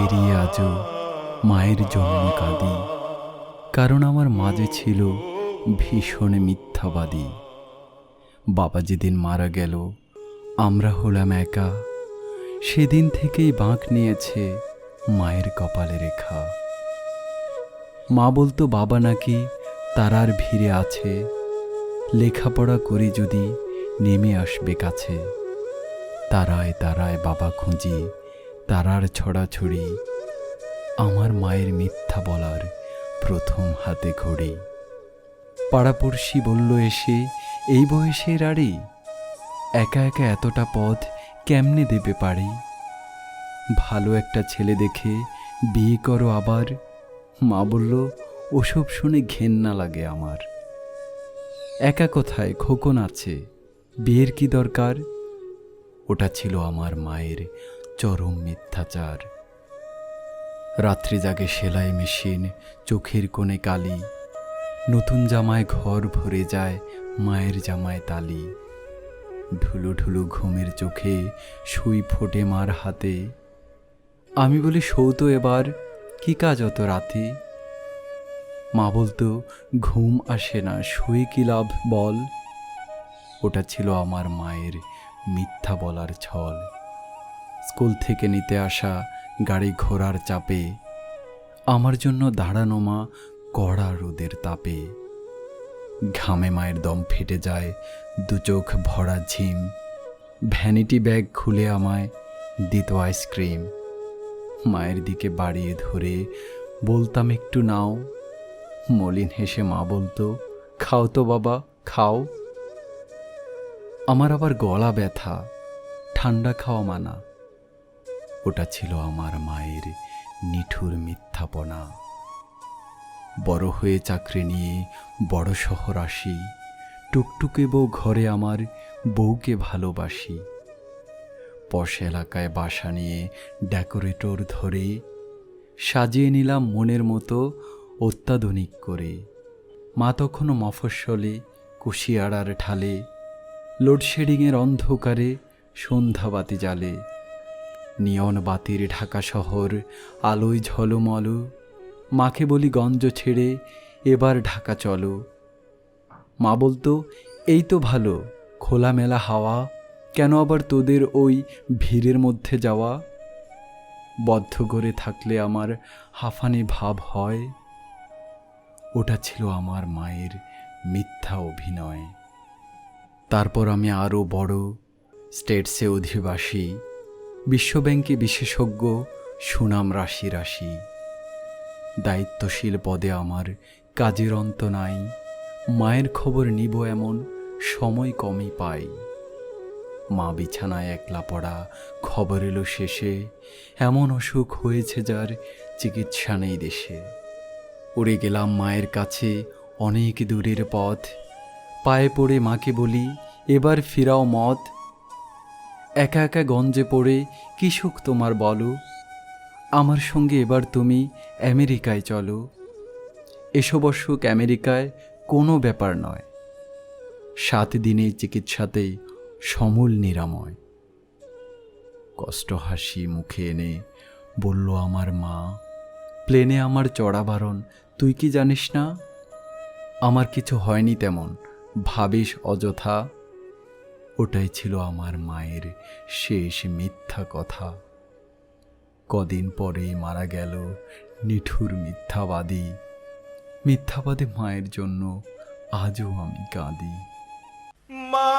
পেরিয়ে আজও মায়ের জন্য কাঁদি, কারণ আমার মাঝে ছিল ভীষণ মিথ্যাবাদী। বাবা যেদিন মারা গেল আমরা হলাম একা, সেদিন থেকেই বাঁক নিয়েছে মায়ের কপালে রেখা। মা বলতো বাবা নাকি তারার ভিড়ে আছে, লেখাপড়া করি যদি নেমে আসবে কাছে। তারায় তারায় বাবা খুঁজি, তারার ছড়াছড়ি, আমার মায়ের মিথ্যা বলার প্রথম হাতে ঘড়ি। পাড়াপড়শি বলল এসে, এই বয়সে রাড়ি, একা একা এতটা পথ কেমনে দেবে পারি? ভালো একটা ছেলে দেখে বিয়ে করো আবার। মা বলল ওসব শুনে ঘেন্না লাগে আমার। একা কোথায়, খোকন আছে, বিয়ের কি দরকার? ওটা ছিল আমার মায়ের চরম মিথ্যাচার। রাত্রি জাগে সেলাই মেশিন, চোখের কোণে কালি, নতুন জামায় ঘর ভরে যায় মায়ের জামায় তালি। ঢুলু ঢুলু ঘুমের চোখে সুই ফোটে মার হাতে। আমি বলি সৌত এবার, কি কাজ অত রাতে? মা বলতো ঘুম আসে না, শুয়ে কি লাভ বল? ওটা ছিল আমার মায়ের মিথ্যা বলার ছল। স্কুল থেকে নিতে আসা গাড়ি ঘোড়ার চাপে, আমার জন্য দাঁড়ানো মা কড়া রোদের তাপে। ঘামে মায়ের দম ফেটে যায়, দু চোখ ভরা ঝিম। ভ্যানিটি ব্যাগ খুলে আমায় দিত আইসক্রিম। মায়ের দিকে বাড়িয়ে ধরে বলতাম একটু নাও। মলিন হেসে মা বলতো খাও তো বাবা, খাও। আমার আবার গলা ব্যথা, ঠান্ডা খাওয়া মানা। ওটা ছিল আমার মায়ের নিঠুর মিথ্যাপনা। বড় হয়ে চাকরি নিয়ে বড় শহর আসি, টুকটুকে বউ ঘরে আমার বউকে ভালোবাসি। পশ এলাকায় বাসা নিয়ে ডেকোরেটর ধরে সাজিয়ে নিলাম মনের মতো অত্যাধুনিক করে। মা তখনও মফস্বলে কুশিয়াড়ার ঢালে, লোডশেডিংয়ের অন্ধকারে সন্ধ্যাবাতি জালে। নিয়ন বাতির ঢাকা শহর আলোয় ঝলমল। মাকে বলি গঞ্জ ছেড়ে এবার ঢাকা চলো। মা বলতো এই তো ভালো, খোলামেলা হাওয়া, কেন আবার তোদের ওই ভিড়ের মধ্যে যাওয়া? বদ্ধ করে থাকলে আমার হাঁফানি ভাব হয়। ওটা ছিল আমার মায়ের মিথ্যা অভিনয়। তারপর আমি আরও বড়, স্টেটসে অধিবাসী, বিশ্বব্যাংকে বিশেষজ্ঞ, সুনাম রাশি রাশি। দায়িত্বশীল পদে আমার কাজের অন্ত নাই, মায়ের খবর নিব এমন সময় কমই পাই। মা বিছানায় একলা পড়া, খবর এলো শেষে, এমন অসুখ হয়েছে যার চিকিৎসা নেই দেশে। উড়ে গেলাম মায়ের কাছে অনেক দূরের পথ, পায়ে পড়ে মাকে বলি এবার ফিরাও মত। একা একা গঞ্জে পড়ে কি সুখ তোমার বলো, আমার সঙ্গে এবার তুমি আমেরিকায় চলো। এসব অসুখ আমেরিকায় কোনো ব্যাপার নয়, 7 দিনের চিকিৎসাতেই সমূল নিরাময়। কষ্ট হাসি মুখে এনে বলল আমার মা, প্লেনে আমার চড়া বারণ, তুই কি জানিস না? আমার কিছু হয়নি তেমন, ভাবিস অযথা। ওটাই ছিল আমার মায়ের শেষ মিথ্যা কথা। কদিন পরেই মারা গেল নিঠুর মিথ্যাবাদী। মিথ্যাবাদী মায়ের জন্য আজও আমি কাঁদি। মা